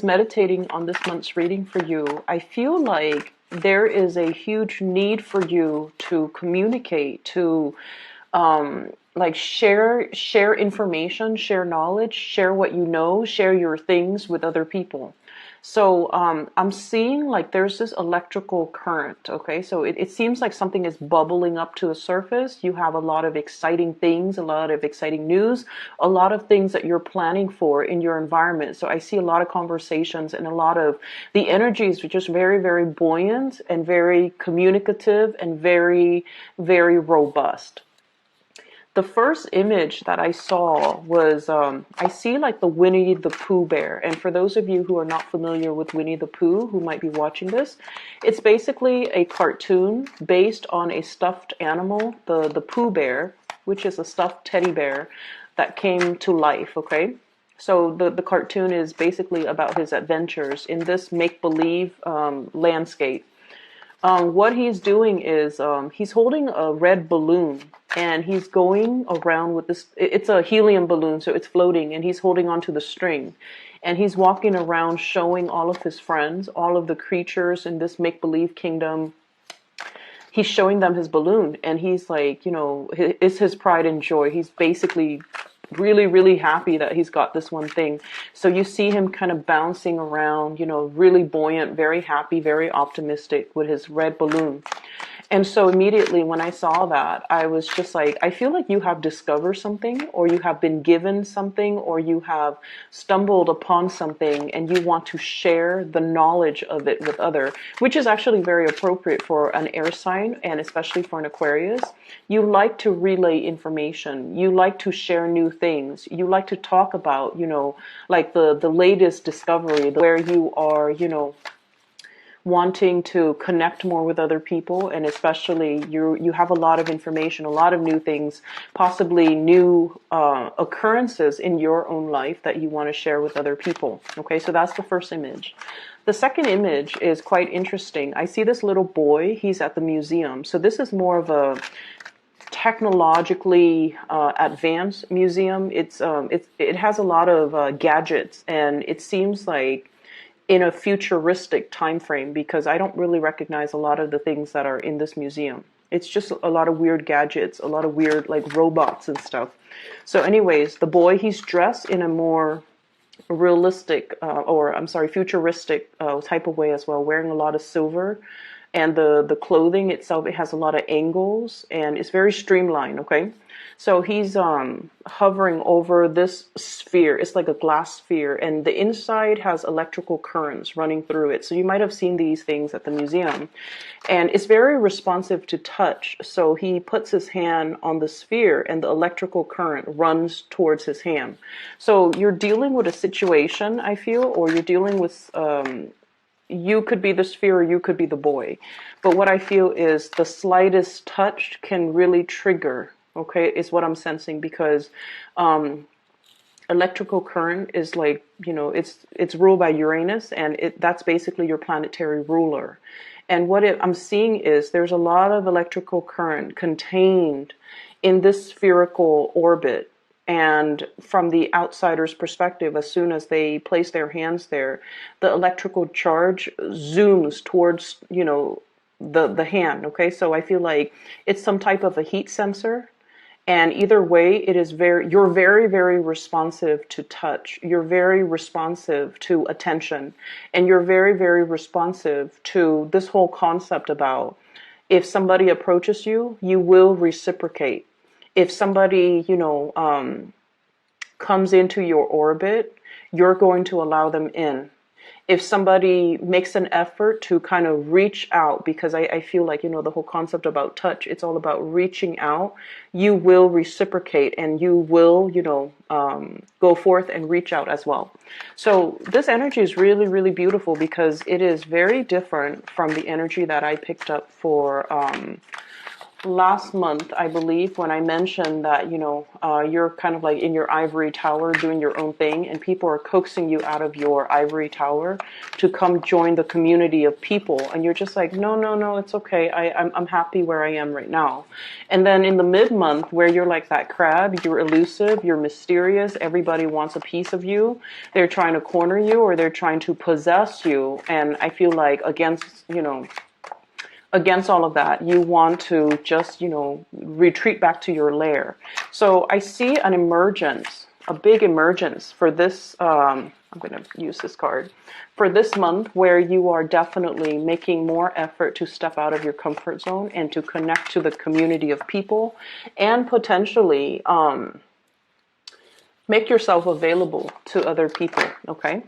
Meditating on this month's reading for you, I feel like there is a huge need for you to communicate, to like share information, share knowledge, share what you know, share your things with other people. So I'm seeing like there's this electrical current. Okay, so it seems like something is bubbling up to the surface. You have a lot of exciting things, a lot of exciting news, a lot of things that you're planning for in your environment. So I see a lot of conversations and a lot of the energy is just very, very buoyant and very communicative and very, very robust. The first image that I saw was, I see like the Winnie the Pooh bear. And for those of you who are not familiar with Winnie the Pooh, who might be watching this, it's basically a cartoon based on a stuffed animal, the Pooh bear, which is a stuffed teddy bear that came to life, okay? So the cartoon is basically about his adventures in this make-believe landscape. What he's doing is he's holding a red balloon and he's going around with this. It's a helium balloon, so it's floating, and he's holding onto the string. And he's walking around showing all of his friends, all of the creatures in this make-believe kingdom. He's showing them his balloon, and he's like, you know, it's his pride and joy. He's basically really, really happy that he's got this one thing. So you see him kind of bouncing around, you know, really buoyant, very happy, very optimistic with his red balloon. And so immediately when I saw that, I was just like, I feel like you have discovered something, or you have been given something, or you have stumbled upon something and you want to share the knowledge of it with other, which is actually very appropriate for an air sign and especially for an Aquarius. You like to relay information. You like to share new things. You like to talk about, you know, like the latest discovery, where you are, you know, wanting to connect more with other people, and especially you have a lot of information, a lot of new things, possibly new occurrences in your own life that you want to share with other people. Okay, so that's the first image. The second image is quite interesting. I see this little boy. He's at the museum. So this is more of a technologically advanced museum. It has a lot of gadgets, and it seems like in a futuristic time frame, because I don't really recognize a lot of the things that are in this museum. It's just a lot of weird gadgets, a lot of weird like robots and stuff. So anyways, the boy, he's dressed in a more realistic or I'm sorry, futuristic type of way as well, wearing a lot of silver. And the clothing itself, it has a lot of angles and it's very streamlined, okay? So he's hovering over this sphere. It's like a glass sphere, and the inside has electrical currents running through it. So you might have seen these things at the museum. And it's very responsive to touch. So he puts his hand on the sphere and the electrical current runs towards his hand. So you're dealing with a situation, I feel, or you're dealing with you could be the sphere or you could be the boy. But what I feel is the slightest touch can really trigger, okay, is what I'm sensing, because electrical current is like, you know, it's ruled by Uranus, and that's basically your planetary ruler. And what I'm seeing is there's a lot of electrical current contained in this spherical orbit. And from the outsider's perspective, as soon as they place their hands there, the electrical charge zooms towards, you know, the hand. Okay, so I feel like it's some type of a heat sensor. And either way, it is you're very, very responsive to touch. You're very responsive to attention. And you're very, very responsive to this whole concept about if somebody approaches you, you will reciprocate. If somebody, you know, comes into your orbit, you're going to allow them in. If somebody makes an effort to kind of reach out, because I feel like, you know, the whole concept about touch, it's all about reaching out, you will reciprocate and you will, you know, go forth and reach out as well. So this energy is really, really beautiful because it is very different from the energy that I picked up for last month, I believe, when I mentioned that, you're kind of like in your ivory tower doing your own thing, and people are coaxing you out of your ivory tower to come join the community of people, and you're just like, no, no, no, it's okay. I'm happy where I am right now. And then in the mid-month, where you're like that crab, you're elusive, you're mysterious, everybody wants a piece of you. They're trying to corner you, or they're trying to possess you. And I feel like against all of that, you want to just, retreat back to your lair. So I see an emergence, a big emergence for this. I'm going to use this card for this month, where you are definitely making more effort to step out of your comfort zone and to connect to the community of people, and potentially make yourself available to other people. Okay.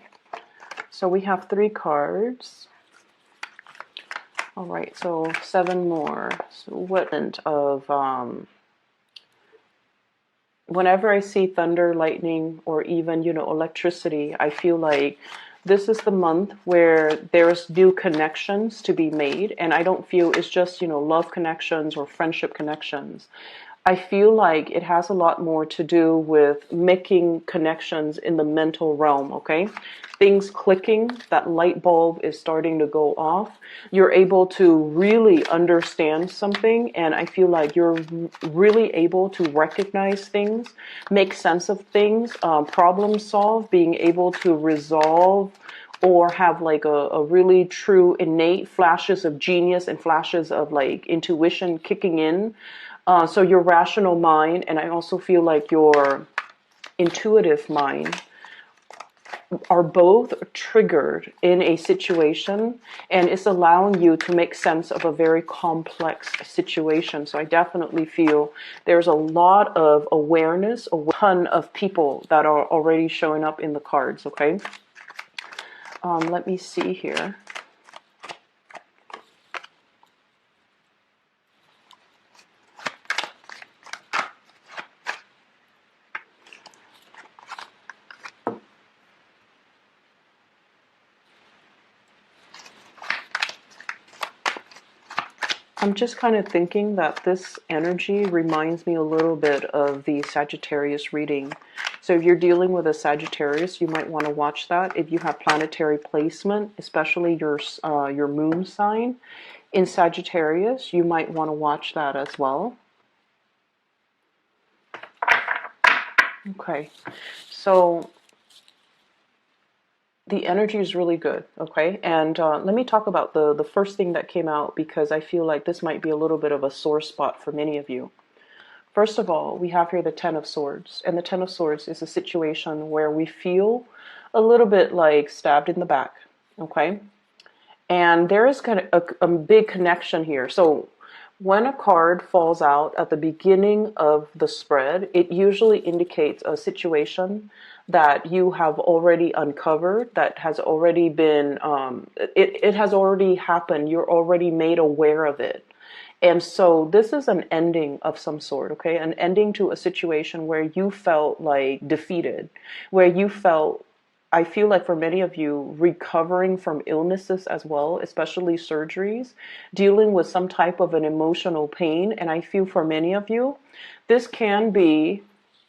So we have 3 cards. All right, so 7 more. So what of whenever I see thunder, lightning, or even, electricity, I feel like this is the month where there's new connections to be made. And I don't feel it's just, love connections or friendship connections. I feel like it has a lot more to do with making connections in the mental realm, okay? Things clicking, that light bulb is starting to go off. You're able to really understand something, and I feel like you're really able to recognize things, make sense of things, problem solve, being able to resolve, or have like a really true innate flashes of genius and flashes of like intuition kicking in. So your rational mind, and I also feel like your intuitive mind, are both triggered in a situation, and it's allowing you to make sense of a very complex situation. So I definitely feel there's a lot of awareness, a ton of people that are already showing up in the cards, okay? Let me see here. I'm just kind of thinking that this energy reminds me a little bit of the Sagittarius reading. So if you're dealing with a Sagittarius, you might want to watch that. If you have planetary placement, especially your moon sign in Sagittarius, you might want to watch that as well. Okay, so the energy is really good, okay? And let me talk about the first thing that came out, because I feel like this might be a little bit of a sore spot for many of you. First of all, we have here the Ten of Swords. And the Ten of Swords is a situation where we feel a little bit like stabbed in the back, okay? And there is kind of a big connection here. So when a card falls out at the beginning of the spread, it usually indicates a situation that you have already uncovered, that has already been, it has already happened. You're already made aware of it. And so this is an ending of some sort, okay? An ending to a situation where you felt like defeated, where you felt, I feel like for many of you, recovering from illnesses as well, especially surgeries, dealing with some type of an emotional pain. And I feel for many of you, this can be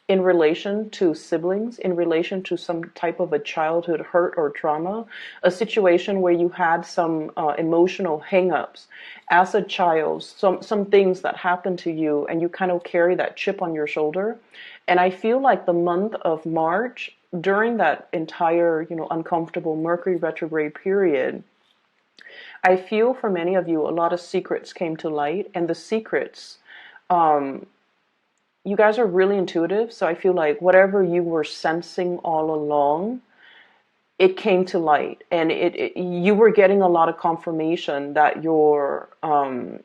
in relation to siblings, in relation to some type of a childhood hurt or trauma, a situation where you had some emotional hang-ups as a child, some things that happened to you, and you kind of carry that chip on your shoulder. And I feel like the month of March, during that entire, uncomfortable Mercury retrograde period, I feel for many of you, a lot of secrets came to light, and the secrets, you guys are really intuitive, so I feel like whatever you were sensing all along, it came to light, and you were getting a lot of confirmation that your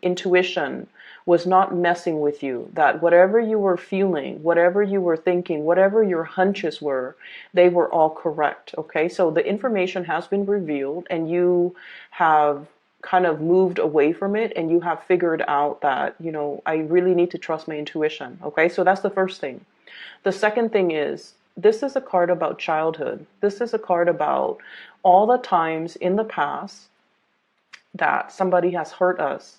intuition was not messing with you, that whatever you were feeling, whatever you were thinking, whatever your hunches were, they were all correct, okay? So the information has been revealed, and you have kind of moved away from it, and you have figured out that, I really need to trust my intuition, okay? So that's the first thing. The second thing is, this is a card about childhood. This is a card about all the times in the past that somebody has hurt us,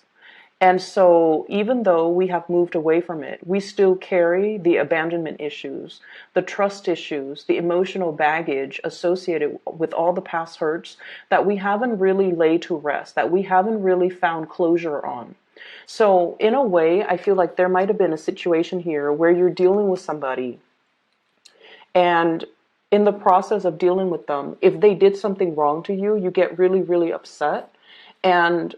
And so even though we have moved away from it, we still carry the abandonment issues, the trust issues, the emotional baggage associated with all the past hurts that we haven't really laid to rest, that we haven't really found closure on. So in a way, I feel like there might have been a situation here where you're dealing with somebody, and in the process of dealing with them, if they did something wrong to you, you get really, really upset. And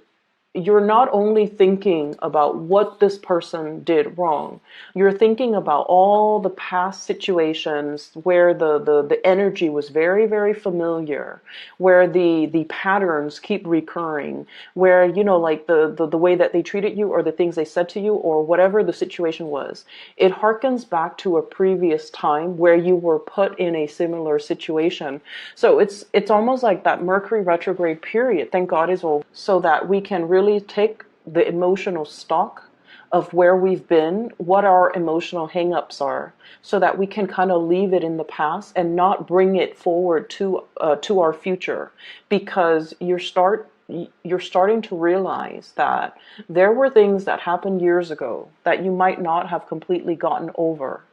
you're not only thinking about what this person did wrong, you're thinking about all the past situations where the energy was very, very familiar, where the patterns keep recurring, where, you know, like the way that they treated you or the things they said to you or whatever the situation was. It harkens back to a previous time where you were put in a similar situation. So it's almost like that Mercury retrograde period, thank God, is over, so that we can really take the emotional stock of where we've been, what our emotional hangups are, so that we can kind of leave it in the past and not bring it forward to our future, because you're starting to realize that there were things that happened years ago that you might not have completely gotten over.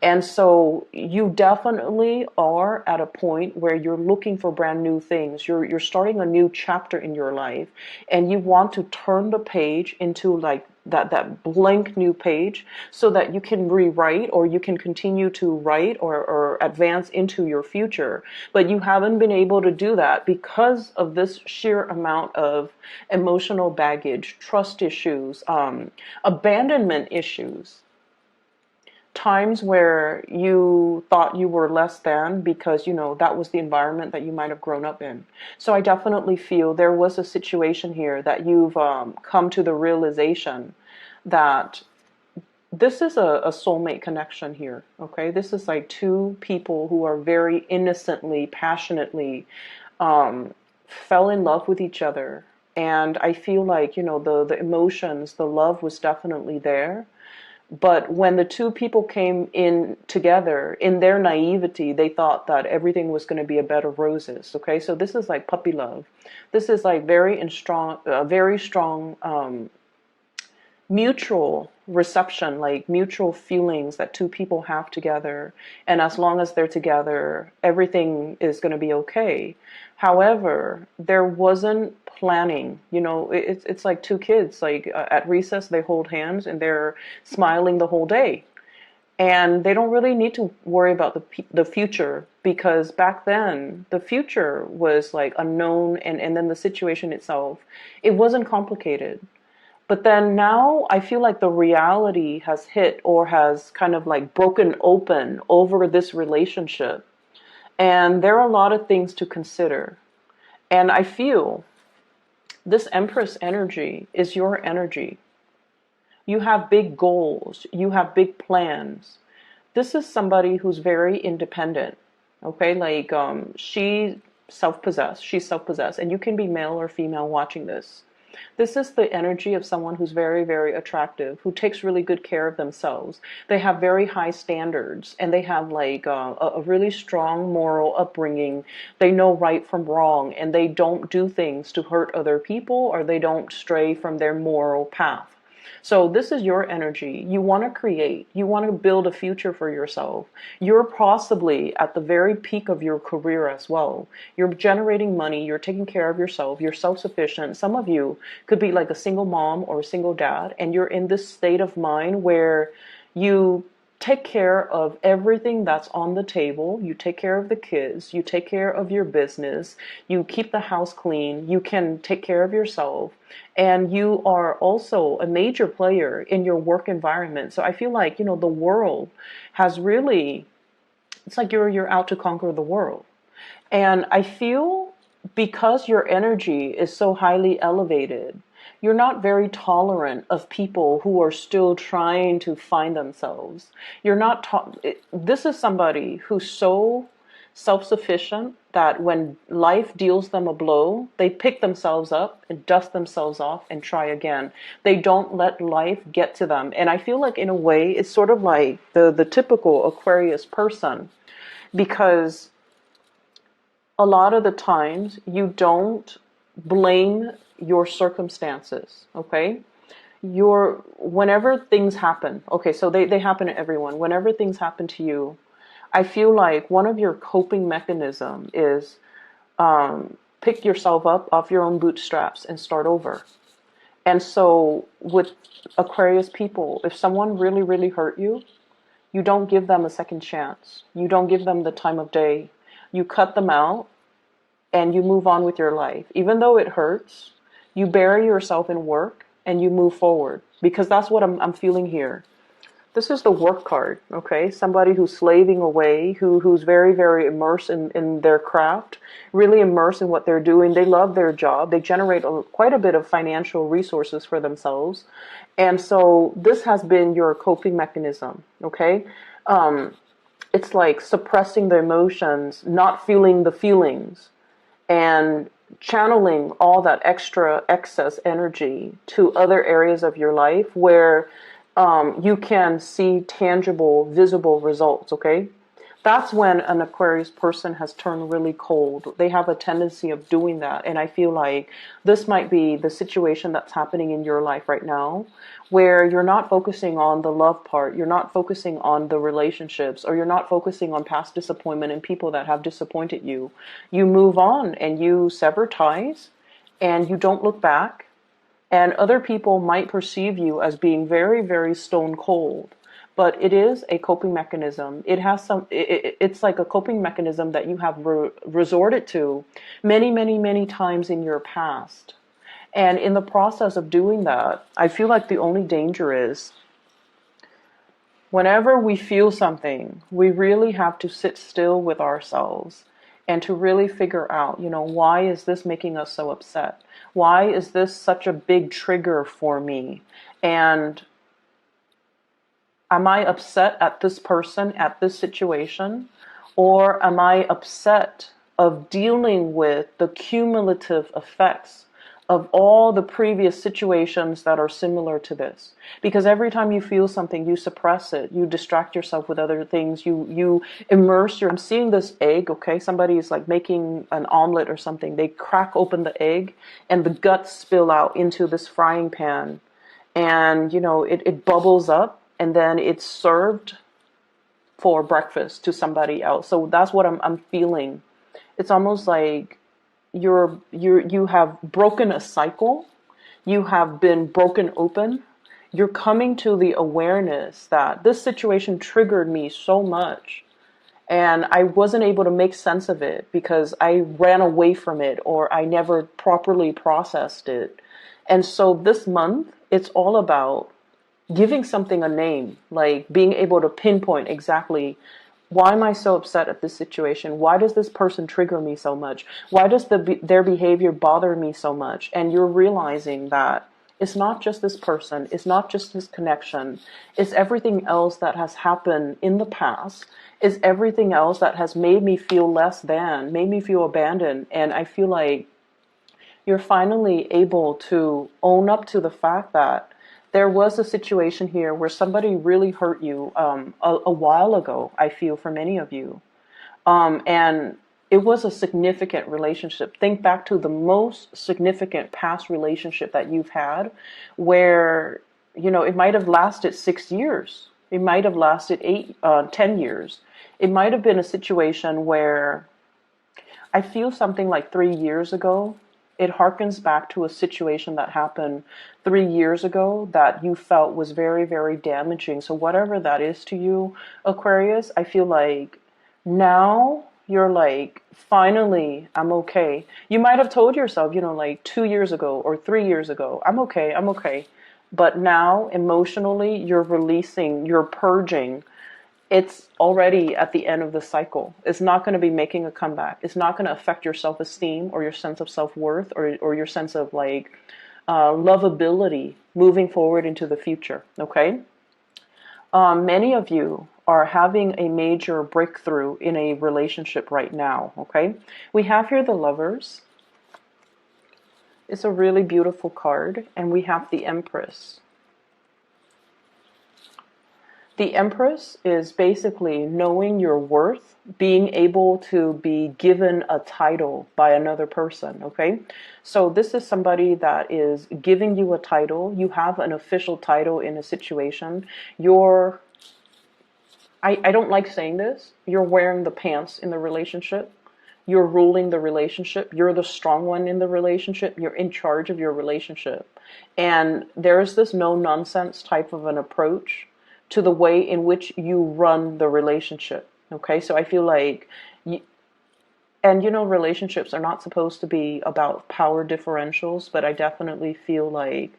And so you definitely are at a point where you're looking for brand new things. You're starting a new chapter in your life, and you want to turn the page into like that blank new page, so that you can rewrite, or you can continue to write, or advance into your future. But you haven't been able to do that because of this sheer amount of emotional baggage, trust issues, abandonment issues, times where you thought you were less than because, you know, that was the environment that you might have grown up in. So I definitely feel there was a situation here that you've come to the realization that this is a soulmate connection here. Okay, this is like two people who are very innocently, passionately fell in love with each other. And I feel like, you know, the emotions, the love was definitely there. But when the two people came in together, in their naivety, they thought that everything was going to be a bed of roses. Okay, so this is like puppy love. This is like very strong mutual reception, like mutual feelings that two people have together. And as long as they're together, everything is going to be okay. However, there wasn't planning. You know, it's like two kids, like at recess, they hold hands and they're smiling the whole day. And they don't really need to worry about the future, because back then the future was like unknown, and then the situation itself, it wasn't complicated. But then now I feel like the reality has hit, or has kind of like broken open over this relationship. And there are a lot of things to consider. And I feel this Empress energy is your energy. You have big goals. You have big plans. This is somebody who's very independent. Okay, like she's self-possessed, and you can be male or female watching this. This is the energy of someone who's very, very attractive, who takes really good care of themselves. They have very high standards, and they have like a really strong moral upbringing. They know right from wrong, and they don't do things to hurt other people, or they don't stray from their moral path. So this is your energy. You want to create. You want to build a future for yourself. You're possibly at the very peak of your career as well. You're generating money. You're taking care of yourself. You're self-sufficient. Some of you could be like a single mom or a single dad, and you're in this state of mind where you take care of everything that's on the table. You take care of the kids. You take care of your business. You keep the house clean. You can take care of yourself. And you are also a major player in your work environment. So I feel like, you know, the world has really, it's like you're out to conquer the world. And I feel because your energy is so highly elevated, you're not very tolerant of people who are still trying to find themselves. You're not, this is somebody who's so self-sufficient that when life deals them a blow, they pick themselves up and dust themselves off and try again. They don't let life get to them. And I feel like in a way, it's sort of like the typical Aquarius person, because a lot of the times you don't blame your circumstances, okay? whenever things happen, okay, so they happen to everyone. Whenever things happen to you, I feel like one of your coping mechanism is pick yourself up off your own bootstraps and start over. And so with Aquarius people, if someone really, really hurt you, you don't give them a second chance. You don't give them the time of day. You cut them out and you move on with your life. Even though it hurts, you bury yourself in work and you move forward, because that's what I'm feeling here. This is the work card, okay? Somebody who's slaving away, who's very, very immersed in their craft, really immersed in what they're doing. They love their job. They generate quite a bit of financial resources for themselves. And so this has been your coping mechanism, okay? It's like suppressing the emotions, not feeling the feelings, and channeling all that extra excess energy to other areas of your life where you can see tangible, visible results, okay? That's when an Aquarius person has turned really cold. They have a tendency of doing that. And I feel like this might be the situation that's happening in your life right now, where you're not focusing on the love part, you're not focusing on the relationships, or you're not focusing on past disappointment and people that have disappointed you. You move on and you sever ties and you don't look back. And other people might perceive you as being very, very stone cold. But it is a coping mechanism. It has it's like a coping mechanism that you have resorted to many, many, many times in your past. And in the process of doing that, I feel like the only danger is whenever we feel something, we really have to sit still with ourselves and to really figure out, why is this making us so upset? Why is this such a big trigger for me? And am I upset at this person, at this situation? Or am I upset of dealing with the cumulative effects of all the previous situations that are similar to this? Because every time you feel something, you suppress it, you distract yourself with other things, you immerse I'm seeing this egg, okay? Somebody is like making an omelet or something. They crack open the egg and the guts spill out into this frying pan. And, it bubbles up and then it's served for breakfast to somebody else. So that's what I'm feeling. It's almost like you have broken a cycle. You have been broken open. You're coming to the awareness that this situation triggered me so much and I wasn't able to make sense of it because I ran away from it or I never properly processed it. And so this month, it's all about giving something a name, like being able to pinpoint exactly, why am I so upset at this situation? Why does this person trigger me so much? Why does their behavior bother me so much? And you're realizing that it's not just this person, it's not just this connection, it's everything else that has happened in the past, it's everything else that has made me feel less than, made me feel abandoned. And I feel like you're finally able to own up to the fact that there was a situation here where somebody really hurt you a while ago, I feel, for many of you. And it was a significant relationship. Think back to the most significant past relationship that you've had where, it might have lasted 6 years. It might have lasted 10 years. It might have been a situation where I feel something like 3 years ago. It harkens back to a situation that happened 3 years ago that you felt was very, very damaging. So whatever that is to you, Aquarius, I feel like now you're like, finally, I'm okay. You might have told yourself, like 2 years ago or 3 years ago, I'm okay, I'm okay. But now emotionally, you're releasing, you're purging. It's already at the end of the cycle. It's not going to be making a comeback. It's not going to affect your self-esteem or your sense of self-worth or your sense of like lovability moving forward into the future. Okay. Many of you are having a major breakthrough in a relationship right now. Okay. We have here the Lovers. It's a really beautiful card. And we have the Empress. The Empress is basically knowing your worth, being able to be given a title by another person, okay? So this is somebody that is giving you a title. You have an official title in a situation. You're, I don't like saying this, you're wearing the pants in the relationship. You're ruling the relationship. You're the strong one in the relationship. You're in charge of your relationship. And there's this no nonsense type of an approach to the way in which you run the relationship. Okay, so I feel like, and you know, relationships are not supposed to be about power differentials, but I definitely feel like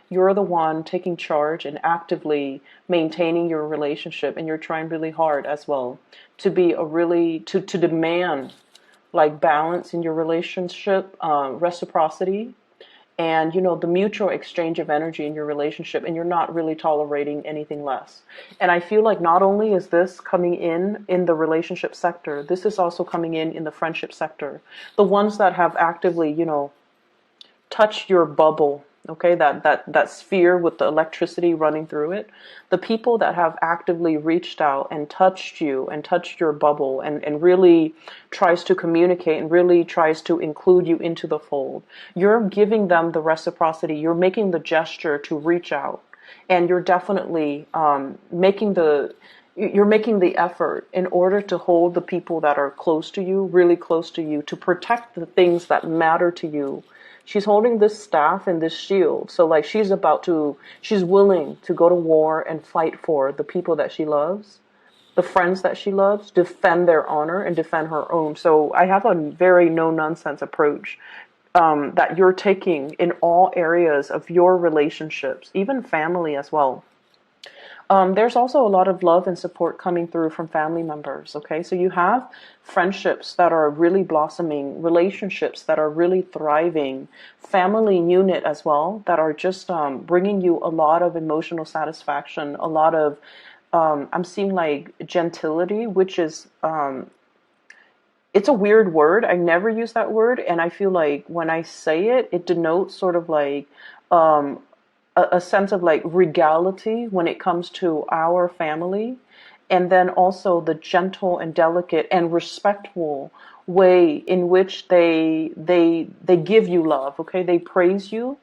you're the one taking charge and actively maintaining your relationship, and you're trying really hard as well to be a really, to demand like balance in your relationship, reciprocity, and you know, the mutual exchange of energy in your relationship, and you're not really tolerating anything less. And I feel like not only is this coming in the relationship sector, this is also coming in the friendship sector. The ones that have actively, you know, touched your bubble, okay, that sphere with the electricity running through it, the people that have actively reached out and touched you and touched your bubble, and really tries to communicate and really tries to include you into the fold, you're giving them the reciprocity, you're making the gesture to reach out, and you're definitely making the effort in order to hold the people that are close to you, really close to you, to protect the things that matter to you. She's holding this staff and this shield. So like she's willing to go to war and fight for the people that she loves, the friends that she loves, defend their honor and defend her own. So I have a very no nonsense approach that you're taking in all areas of your relationships, even family as well. There's also a lot of love and support coming through from family members, okay? So you have friendships that are really blossoming, relationships that are really thriving, family unit as well, that are just bringing you a lot of emotional satisfaction, a lot of, I'm seeing like gentility, which is, it's a weird word. I never use that word. And I feel like when I say it, it denotes sort of like, um, a sense of like regality when it comes to our family, and then also the gentle and delicate and respectful way in which they give you love. Okay, they praise you.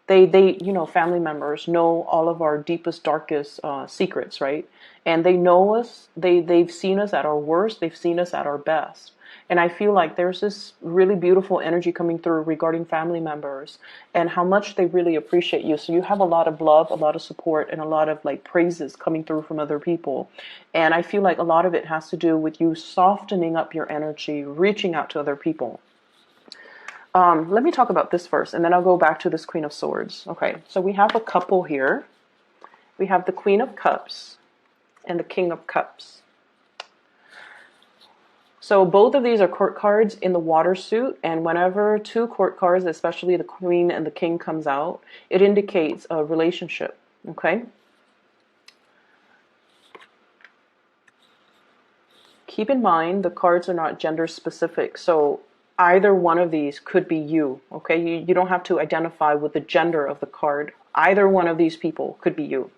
They you know, family members know all of our deepest, darkest secrets, right? And they know us. They've seen us at our worst. They've seen us at our best. And I feel like there's this really beautiful energy coming through regarding family members and how much they really appreciate you. So you have a lot of love, a lot of support, and a lot of like praises coming through from other people. And I feel like a lot of it has to do with you softening up your energy, reaching out to other people. Let me talk about this first, and then I'll go back to this Queen of Swords. Okay, so we have a couple here. We have the Queen of Cups and the King of Cups. So both of these are court cards in the water suit, and whenever two court cards, especially the Queen and the King, comes out, it indicates a relationship, okay? Keep in mind, the cards are not gender specific, so either one of these could be you, okay? You don't have to identify with the gender of the card. Either one of these people could be you.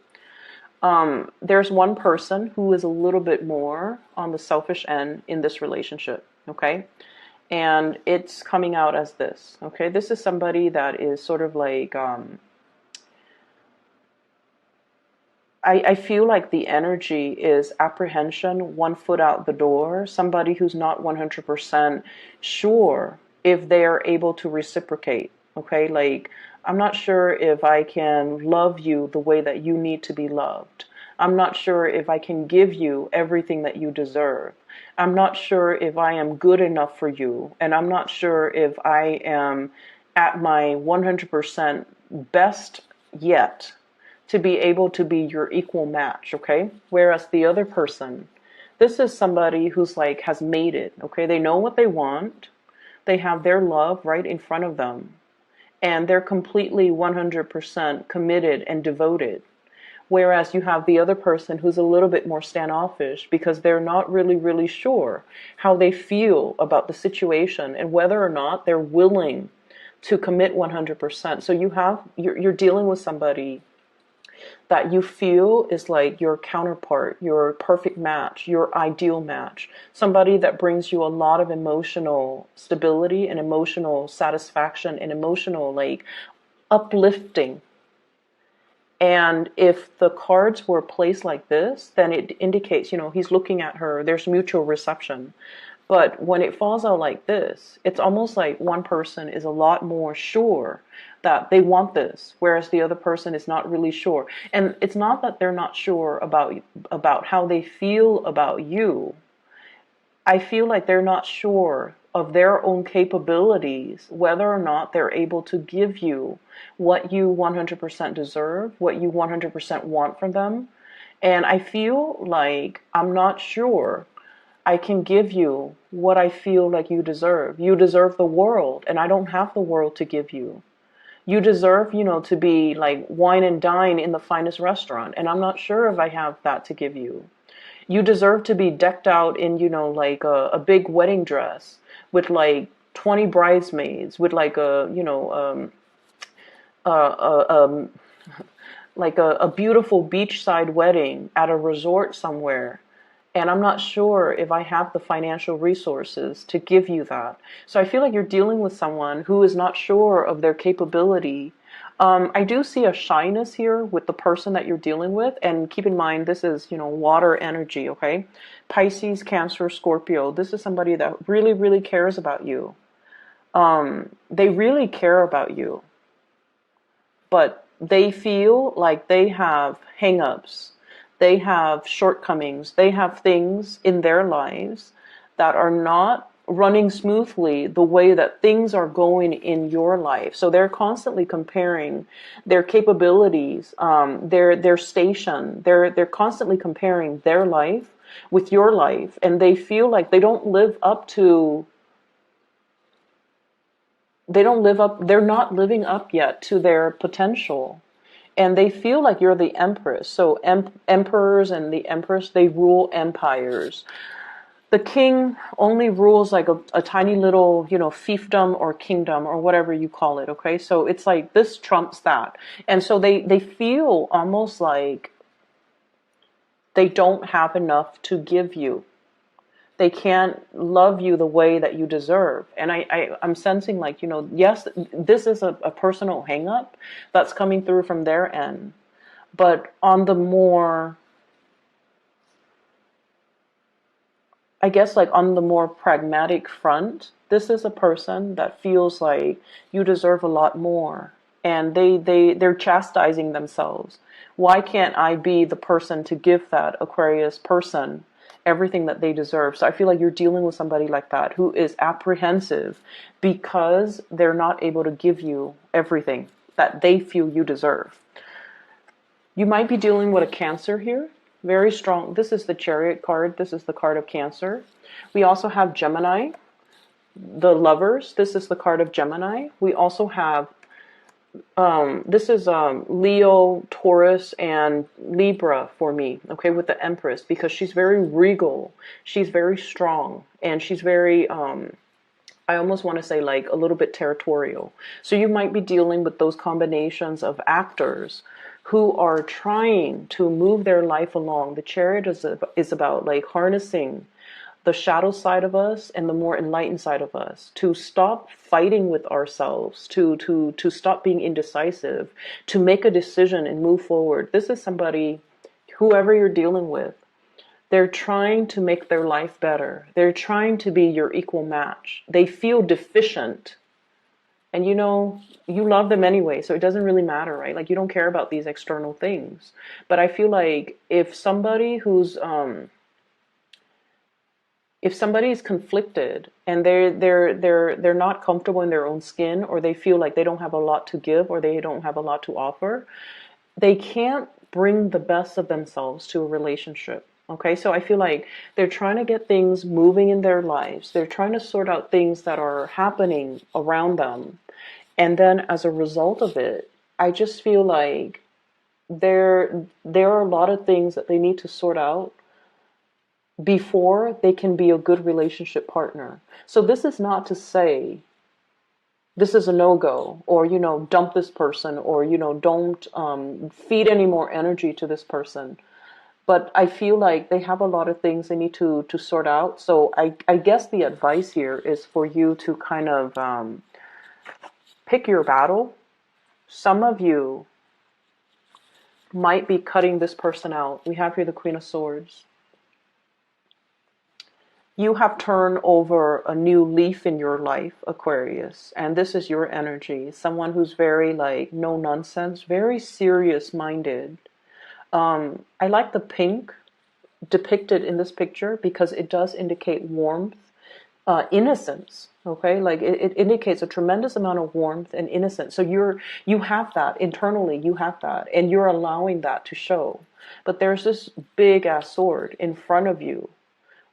There's one person who is a little bit more on the selfish end in this relationship, okay? And it's coming out as this, okay? This is somebody that is sort of like, I feel like the energy is apprehension, one foot out the door, somebody who's not 100% sure if they are able to reciprocate, okay? Like, I'm not sure if I can love you the way that you need to be loved. I'm not sure if I can give you everything that you deserve. I'm not sure if I am good enough for you. And I'm not sure if I am at my 100% best yet to be able to be your equal match, okay? Whereas the other person, this is somebody who's like has made it, okay? They know what they want. They have their love right in front of them. And they're completely 100% committed and devoted. Whereas you have the other person who's a little bit more standoffish because they're not really sure how they feel about the situation and whether or not they're willing to commit 100%. So you're dealing with somebody that you feel is like your counterpart, your perfect match, your ideal match, somebody that brings you a lot of emotional stability and emotional satisfaction and emotional like uplifting. And if the cards were placed like this, then it indicates, he's looking at her, there's mutual reception. But when it falls out like this, it's almost like one person is a lot more sure that they want this, whereas the other person is not really sure. And it's not that they're not sure about how they feel about you. I feel like they're not sure of their own capabilities, whether or not they're able to give you what you 100% deserve, what you 100% want from them. And I feel like I'm not sure I can give you what I feel like you deserve. You deserve the world, and I don't have the world to give you. You deserve, to be like wine and dine in the finest restaurant, and I'm not sure if I have that to give you. You deserve to be decked out in, like a big wedding dress with like 20 bridesmaids, with like a like a beautiful beachside wedding at a resort somewhere. And I'm not sure if I have the financial resources to give you that. So I feel like you're dealing with someone who is not sure of their capability. I do see a shyness here with the person that you're dealing with. And keep in mind, this is, water energy, okay? Pisces, Cancer, Scorpio. This is somebody that really, really cares about you. They really care about you. But they feel like they have hang-ups. They have shortcomings. They have things in their lives that are not running smoothly the way that things are going in your life. So they're constantly comparing their capabilities, their station. They're constantly comparing their life with your life, and they feel like they don't live up to. They're not living up yet to their potential. And they feel like you're the empress. So emperors and the empress, they rule empires. The king only rules like a tiny little, fiefdom or kingdom or whatever you call it, okay? So it's like this trumps that. And so they feel almost like they don't have enough to give you. They can't love you the way that you deserve. And I'm sensing like, yes, this is a personal hang up that's coming through from their end. But on the more, I guess like on the more pragmatic front, this is a person that feels like you deserve a lot more. And they're chastising themselves. Why can't I be the person to give that Aquarius person everything that they deserve? So I feel like you're dealing with somebody like that who is apprehensive because they're not able to give you everything that they feel you deserve. You might be dealing with a Cancer here. Very strong. This is the Chariot card. This is the card of Cancer. We also have Gemini, the Lovers. This is the card of Gemini. We also have this is Leo, Taurus, and Libra for me, okay, with the Empress, because she's very regal, she's very strong, and she's very, I almost want to say like a little bit territorial. So you might be dealing with those combinations of actors who are trying to move their life along. The Chariot is about like harnessing the shadow side of us and the more enlightened side of us, to stop fighting with ourselves, to stop being indecisive, to make a decision and move forward. This is somebody, whoever you're dealing with, they're trying to make their life better. They're trying to be your equal match. They feel deficient. And you love them anyway, so it doesn't really matter, right? Like you don't care about these external things. But I feel like if somebody is conflicted and they're not comfortable in their own skin, or they feel like they don't have a lot to give, or they don't have a lot to offer, they can't bring the best of themselves to a relationship. Okay, so I feel like they're trying to get things moving in their lives. They're trying to sort out things that are happening around them. And then as a result of it, I just feel like there are a lot of things that they need to sort out before they can be a good relationship partner. So this is not to say this is a no-go, or, dump this person, or, don't feed any more energy to this person. But I feel like they have a lot of things they need to sort out. So I guess the advice here is for you to kind of pick your battle. Some of you might be cutting this person out. We have here the Queen of Swords. You have turned over a new leaf in your life, Aquarius, and this is your energy. Someone who's very like no nonsense, very serious minded. I like the pink depicted in this picture because it does indicate warmth, innocence. Okay, like it indicates a tremendous amount of warmth and innocence. So you have that internally, you have that, and you're allowing that to show. But there's this big ass sword in front of you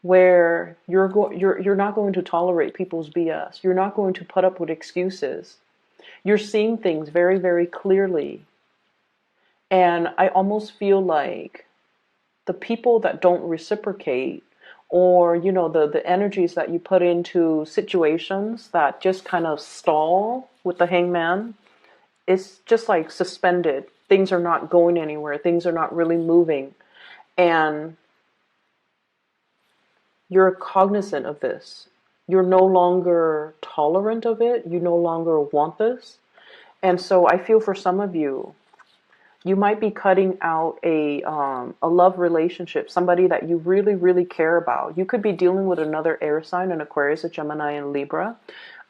where you're not going to tolerate people's BS. You're not going to put up with excuses. You're seeing things very, very clearly. And I almost feel like the people that don't reciprocate, or the energies that you put into situations that just kind of stall with the hangman, it's just like suspended. Things are not going anywhere. Things are not really moving. And you're cognizant of this. You're no longer tolerant of it. You no longer want this. And so I feel for some of you, you might be cutting out a love relationship, somebody that you really, really care about. You could be dealing with another air sign, an Aquarius, a Gemini, and Libra.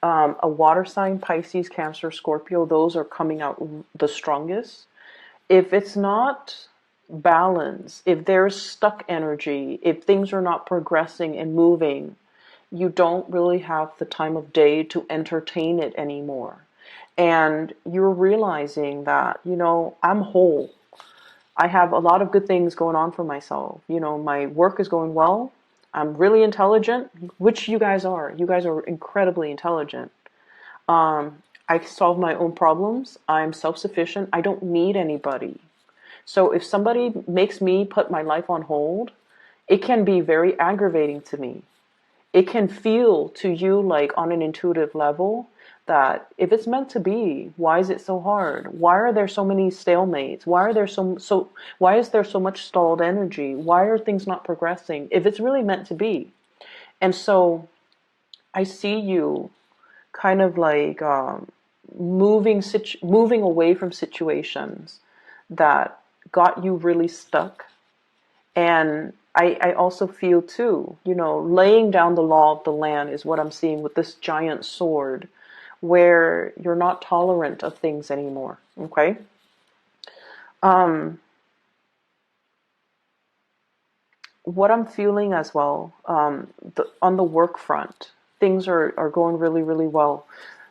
A water sign, Pisces, Cancer, Scorpio, those are coming out the strongest. If it's not balance, if there's stuck energy, if things are not progressing and moving, you don't really have the time of day to entertain it anymore. And you're realizing that, I'm whole. I have a lot of good things going on for myself. My work is going well. I'm really intelligent, which you guys are. You guys are incredibly intelligent. I solve my own problems. I'm self-sufficient. I don't need anybody. So if somebody makes me put my life on hold, it can be very aggravating to me. It can feel to you like on an intuitive level that if it's meant to be, why is it so hard? Why are there so many stalemates? Why is there so much stalled energy? Why are things not progressing? If it's really meant to be. And so I see you kind of like moving away from situations that got you really stuck. And I also feel too, laying down the law of the land is what I'm seeing with this giant sword, where you're not tolerant of things anymore. Okay. What I'm feeling as well, on the work front, things are going really, really well.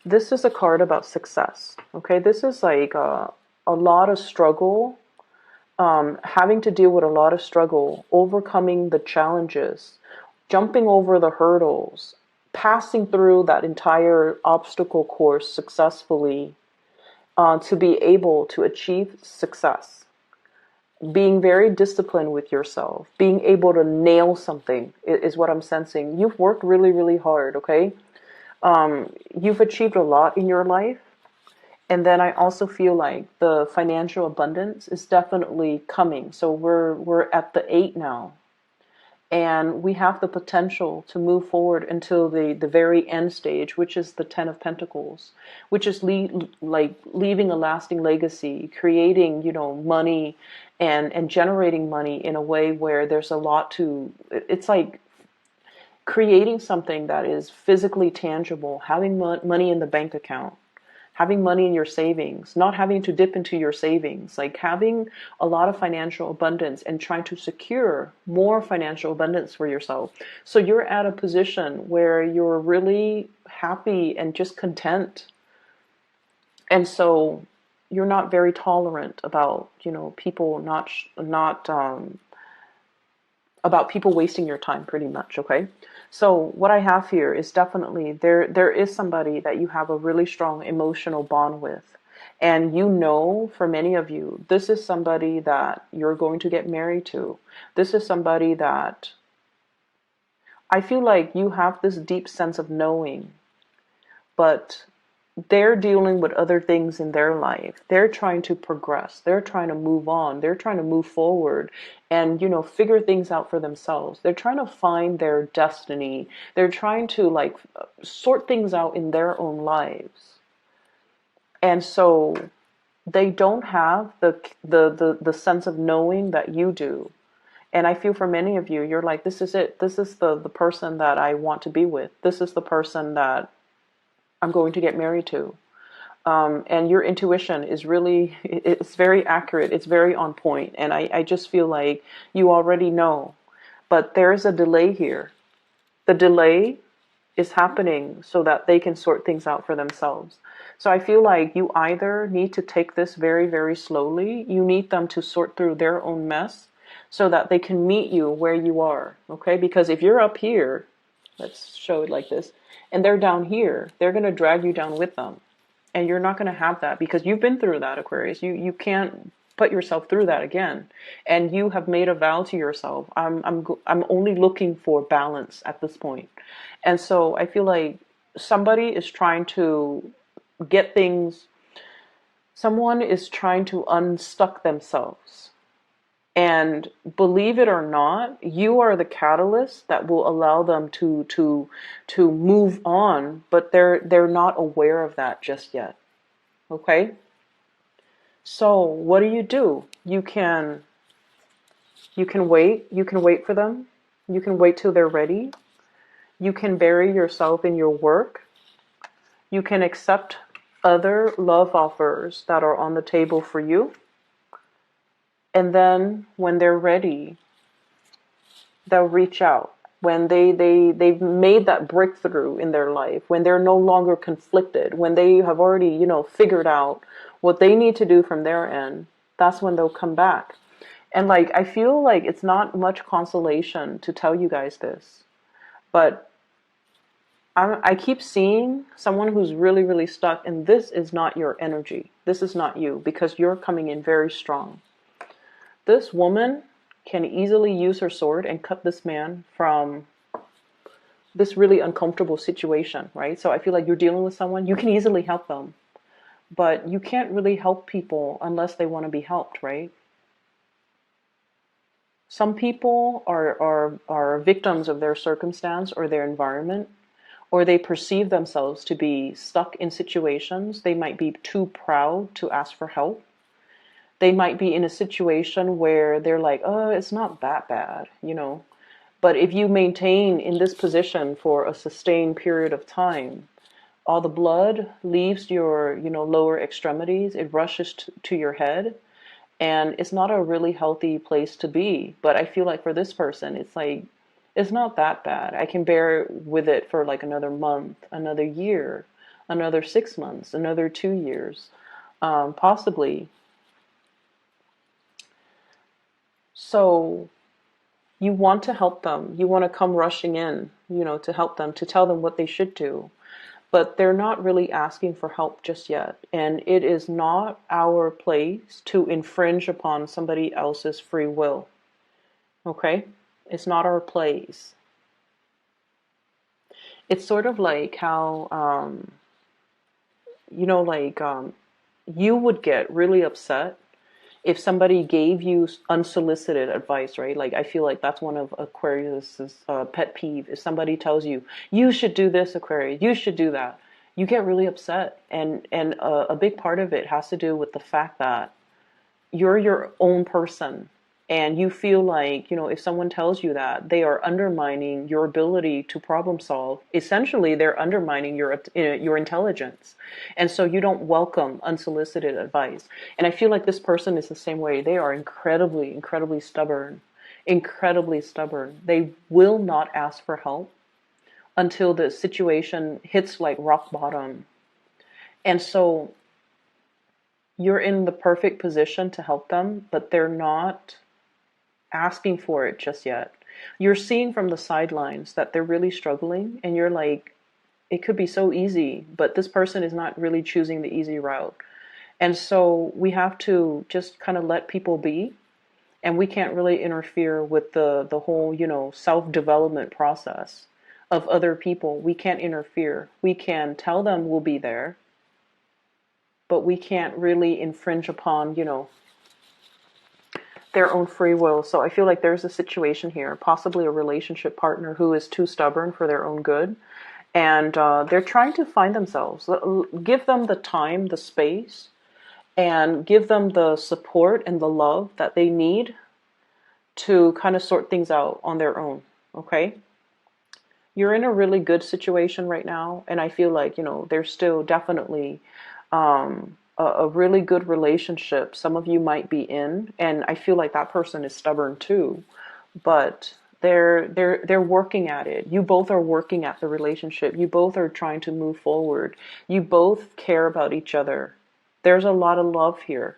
This is a card about success. Okay. This is like a lot of struggle, having to deal with a lot of struggle, overcoming the challenges, jumping over the hurdles, passing through that entire obstacle course successfully, to be able to achieve success. Being very disciplined with yourself, being able to nail something is what I'm sensing. You've worked really, really hard, okay? You've achieved a lot in your life. And then I also feel like the financial abundance is definitely coming. So we're at the 8 now. And we have the potential to move forward until the very end stage, which is the 10 of Pentacles, which is leaving a lasting legacy, creating, money and generating money in a way where there's a lot to, it's like creating something that is physically tangible, having money in the bank account, having money in your savings, not having to dip into your savings, like having a lot of financial abundance and trying to secure more financial abundance for yourself. So you're at a position where you're really happy and just content. And so you're not very tolerant about, people about people wasting your time pretty much, okay? So what I have here is definitely there is somebody that you have a really strong emotional bond with. And for many of you, this is somebody that you're going to get married to. This is somebody that I feel like you have this deep sense of knowing, but they're dealing with other things in their life. They're trying to progress. They're trying to move on. They're trying to move forward and, figure things out for themselves. They're trying to find their destiny. They're trying to like sort things out in their own lives. And so they don't have the sense of knowing that you do. And I feel for many of you, you're like, this is it. This is the person that I want to be with. This is the person that I'm going to get married to. And your intuition is really, it's very accurate. It's very on point. And I just feel like you already know. But there's a delay here. The delay is happening so that they can sort things out for themselves. So I feel like you either need to take this very, very slowly. You need them to sort through their own mess so that they can meet you where you are. Okay? Because if you're up here, let's show it like this, and they're down here, they're going to drag you down with them. And you're not going to have that because you've been through that, Aquarius. You can't put yourself through that again. And you have made a vow to yourself. I'm only looking for balance at this point. And so I feel like somebody is trying to get things, someone is trying to unstuck themselves. And believe it or not, you are the catalyst that will allow them to move on, but they're not aware of that just yet. Okay? So what do? You can wait. You can wait for them. You can wait till they're ready. You can bury yourself in your work. You can accept other love offers that are on the table for you. And then when they're ready, they'll reach out. When they've made that breakthrough in their life, when they're no longer conflicted, when they have already, figured out what they need to do from their end, that's when they'll come back. And like, I feel like it's not much consolation to tell you guys this, but I keep seeing someone who's really, really stuck, and this is not your energy. This is not you, because you're coming in very strong. This woman can easily use her sword and cut this man from this really uncomfortable situation, right? So I feel like you're dealing with someone, you can easily help them, but you can't really help people unless they want to be helped, right? Some people are victims of their circumstance or their environment, or they perceive themselves to be stuck in situations. They might be too proud to ask for help. They might be in a situation where they're like, oh, it's not that bad, But if you maintain in this position for a sustained period of time, all the blood leaves your, lower extremities. It rushes to your head. And it's not a really healthy place to be. But I feel like for this person, it's like, it's not that bad. I can bear with it for like another month, another year, another 6 months, another 2 years, possibly. So you want to help them. You want to come rushing in, to help them, to tell them what they should do. But they're not really asking for help just yet. And it is not our place to infringe upon somebody else's free will. Okay? It's not our place. It's sort of like how, you would get really upset if somebody gave you unsolicited advice, right? Like, I feel like that's one of Aquarius's pet peeve. If somebody tells you, you should do this, Aquarius, you should do that, you get really upset. And a big part of it has to do with the fact that you're your own person. And you feel like, if someone tells you that, they are undermining your ability to problem solve. Essentially, they're undermining your intelligence. And so you don't welcome unsolicited advice. And I feel like this person is the same way. They are incredibly, incredibly stubborn. Incredibly stubborn. They will not ask for help until the situation hits like rock bottom. And so you're in the perfect position to help them, but they're not asking for it just yet. You're seeing from the sidelines that they're really struggling, and you're like, it could be so easy, but this person is not really choosing the easy route. And so we have to just kind of let people be, and we can't really interfere with the whole, self-development process of other people. We can't interfere. We can tell them we'll be there, but we can't really infringe upon, their own free will. So I feel like there's a situation here, possibly a relationship partner who is too stubborn for their own good. And they're trying to find themselves. Give them the time, the space, and give them the support and the love that they need to kind of sort things out on their own. Okay? You're in a really good situation right now. And I feel like, there's still definitely a really good relationship some of you might be in, and I feel like that person is stubborn too, but they're working at it. You both are working at the relationship. You both are trying to move forward. You both care about each other. There's a lot of love here.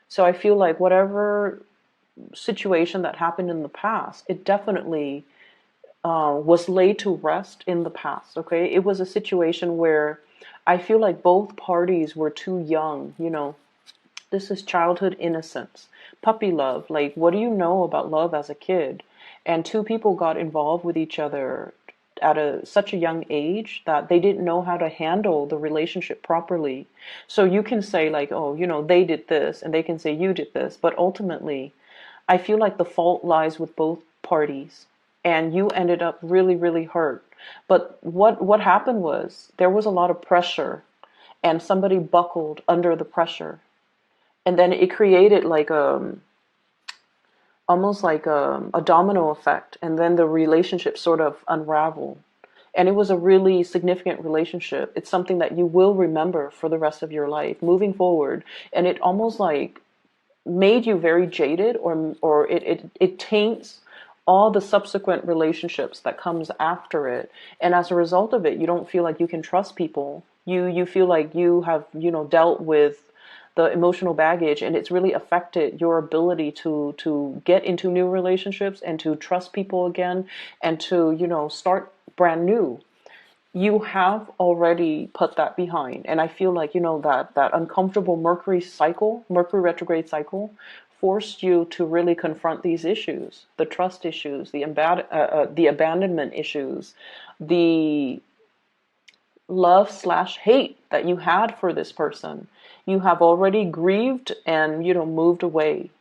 So I feel like whatever situation that happened in the past, it definitely was laid to rest in the past. Okay, it was a situation where I feel like both parties were too young. This is childhood innocence, puppy love. Like, what do you know about love as a kid? And two people got involved with each other at such a young age that they didn't know how to handle the relationship properly. So you can say like, oh, they did this, and they can say you did this. But ultimately, I feel like the fault lies with both parties. And you ended up really, really hurt. But what happened was there was a lot of pressure, and somebody buckled under the pressure. And then it created like almost like a domino effect. And then the relationship sort of unraveled. And it was a really significant relationship. It's something that you will remember for the rest of your life moving forward. And it almost like made you very jaded, or it taints all the subsequent relationships that comes after it. And as a result of it, you don't feel like you can trust people. You feel like you have, dealt with the emotional baggage, and it's really affected your ability to get into new relationships and to trust people again, and to, start brand new. You have already put that behind. And I feel like, that uncomfortable Mercury retrograde cycle forced you to really confront these issues, the trust issues, the abandonment issues, the love/hate that you had for this person. You have already grieved and, moved away.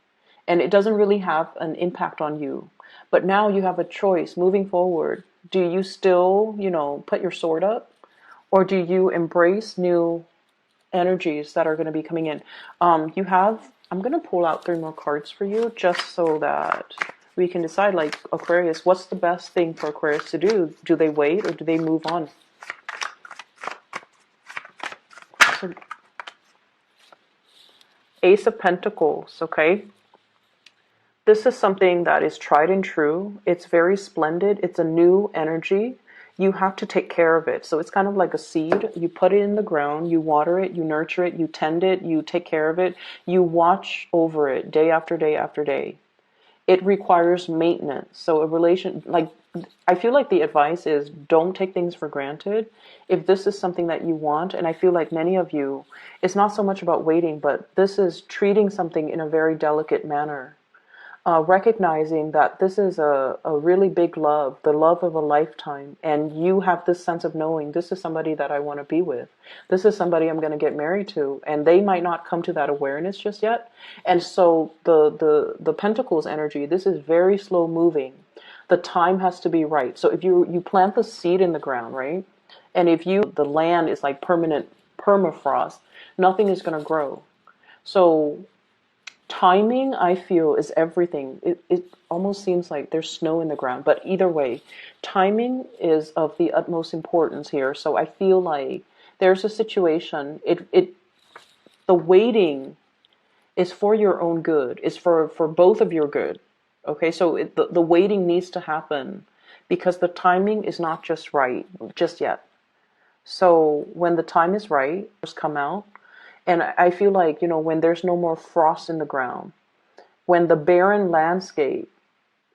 And it doesn't really have an impact on you. But now you have a choice moving forward. Do you still, put your sword up? Or do you embrace new energies that are going to be coming in? I'm going to pull out 3 more cards for you just so that we can decide, like, Aquarius, what's the best thing for Aquarius to do? Do they wait or do they move on? So, Ace of Pentacles, okay? This is something that is tried and true. It's very splendid. It's a new energy. You have to take care of it. So it's kind of like a seed. You put it in the ground, you water it, you nurture it, you tend it, you take care of it, you watch over it day after day after day. It requires maintenance. So I feel like the advice is don't take things for granted. If this is something that you want, and I feel like many of you, it's not so much about waiting, but this is treating something in a very delicate manner. Recognizing that this is a really big love, the love of a lifetime, and you have this sense of knowing this is somebody that I want to be with. This is somebody I'm going to get married to, and they might not come to that awareness just yet. And so the Pentacles energy, this is very slow moving. The time has to be right. So if you plant the seed in the ground, right? And if the land is like permanent permafrost, nothing is going to grow. So timing, I feel, is everything. It almost seems like there's snow in the ground, but either way, timing is of the utmost importance here. So I feel like there's a situation. The waiting is for your own good. It's for both of your good. Okay, so the waiting needs to happen because the timing is not just right just yet. So when the time is right, just come out. And I feel like, when there's no more frost in the ground, when the barren landscape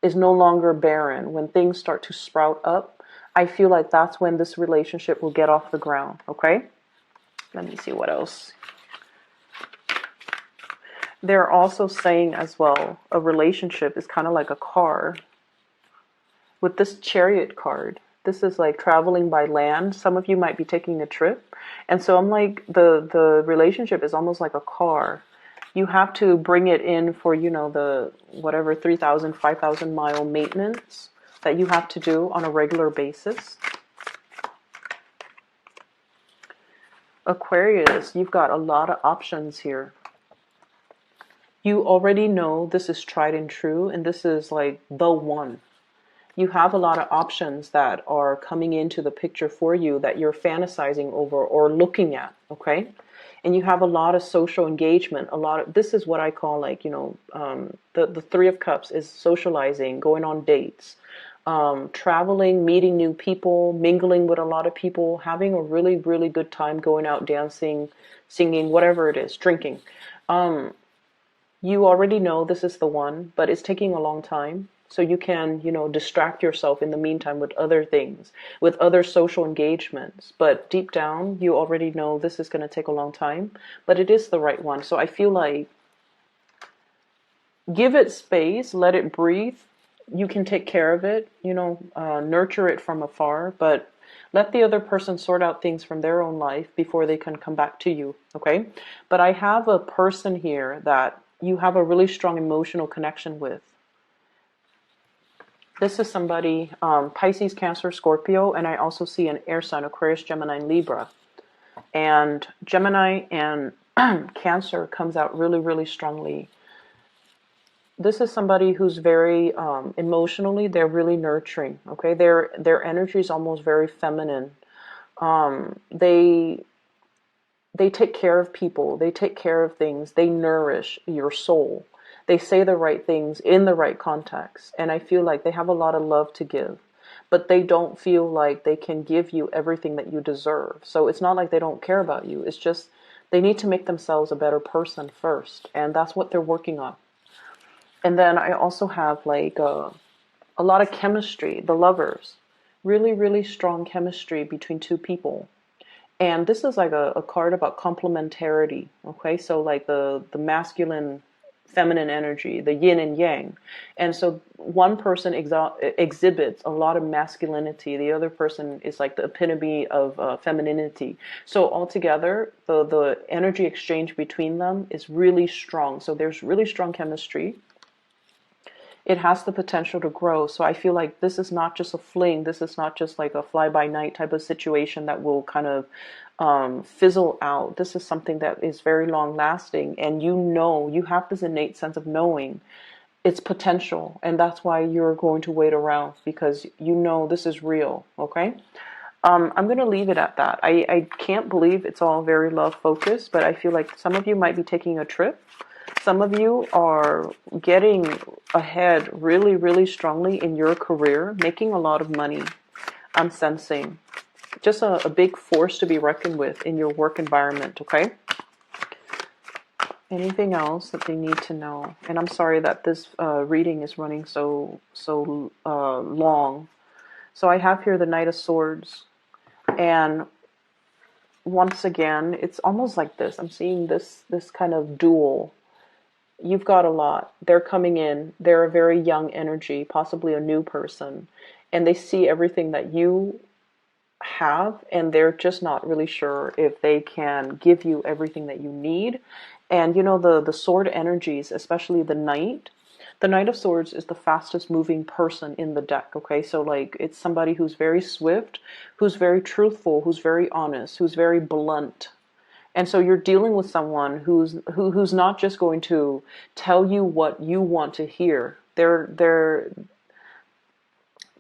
is no longer barren, when things start to sprout up, I feel like that's when this relationship will get off the ground, okay? Let me see what else. They're also saying as well, a relationship is kind of like a car. With this Chariot card, This is like traveling by land. Some of you might be taking a trip. And so I'm like, the relationship is almost like a car. You have to bring it in for, the whatever 3,000, 5,000 mile maintenance that you have to do on a regular basis. Aquarius, you've got a lot of options here. You already know this is tried and true, and this is like the one. You have a lot of options that are coming into the picture for you that you're fantasizing over or looking at, okay? And you have a lot of social engagement, this is what I call like, the Three of Cups is socializing, going on dates, traveling, meeting new people, mingling with a lot of people, having a really, really good time going out dancing, singing, whatever it is, drinking. You already know this is the one, but it's taking a long time. So you can, distract yourself in the meantime with other things, with other social engagements. But deep down, you already know this is going to take a long time, but it is the right one. So I feel like give it space, let it breathe. You can take care of it, nurture it from afar, but let the other person sort out things from their own life before they can come back to you, okay? But I have a person here that you have a really strong emotional connection with. This is somebody, Pisces, Cancer, Scorpio, and I also see an air sign, Aquarius, Gemini, and Libra. And Gemini and Cancer comes out really, really strongly. This is somebody who's very, emotionally, they're really nurturing, okay? Their energy is almost very feminine. They take care of people. They take care of things. They nourish your soul. They say the right things in the right context. And I feel like they have a lot of love to give, but they don't feel like they can give you everything that you deserve. So it's not like they don't care about you. It's just they need to make themselves a better person first. And that's what they're working on. And then I also have like a lot of chemistry, the lovers, really, really strong chemistry between two people. And this is like a card about complementarity, okay? So like the masculine, feminine energy, the yin and yang. And so one person exhibits a lot of masculinity. The other person is like the epitome of femininity. So altogether, the energy exchange between them is really strong. So there's really strong chemistry. It has the potential to grow. So I feel like this is not just a fling. This is not just like a fly-by-night type of situation that will kind of fizzle out. This is something that is very long-lasting. And you have this innate sense of knowing its potential. And that's why you're going to wait around, because you know this is real, okay? I'm going to leave it at that. I can't believe it's all very love-focused, but I feel like some of you might be taking a trip. Some of you are getting ahead really, really strongly in your career, making a lot of money. I'm sensing just a big force to be reckoned with in your work environment, okay? Anything else that they need to know? And I'm sorry that this reading is running so long. So I have here the Knight of Swords. And once again, it's almost like this. I'm seeing this kind of duel. You've got a lot. They're coming in. They're a very young energy, possibly a new person. And they see everything that you have, and they're just not really sure if they can give you everything that you need. And the sword energies, especially the Knight of Swords is the fastest moving person in the deck, okay? So like it's somebody who's very swift, who's very truthful, who's very honest, who's very blunt. And so you're dealing with someone who's not just going to tell you what you want to hear. They're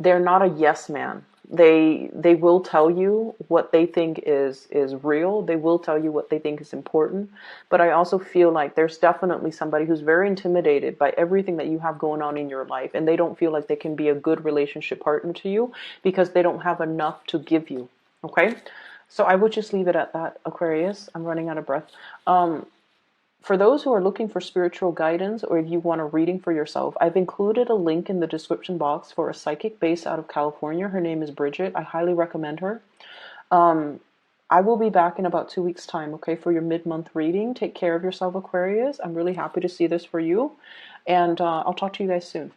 not a yes man. They will tell you what they think is real. They will tell you what they think is important. But I also feel like there's definitely somebody who's very intimidated by everything that you have going on in your life, and they don't feel like they can be a good relationship partner to you because they don't have enough to give you. Okay? So I would just leave it at that, Aquarius. I'm running out of breath. For those who are looking for spiritual guidance, or if you want a reading for yourself, I've included a link in the description box for a psychic based out of California. Her name is Bridget. I highly recommend her. I will be back in about 2 weeks' time, okay, for your mid-month reading. Take care of yourself, Aquarius. I'm really happy to see this for you. And I'll talk to you guys soon.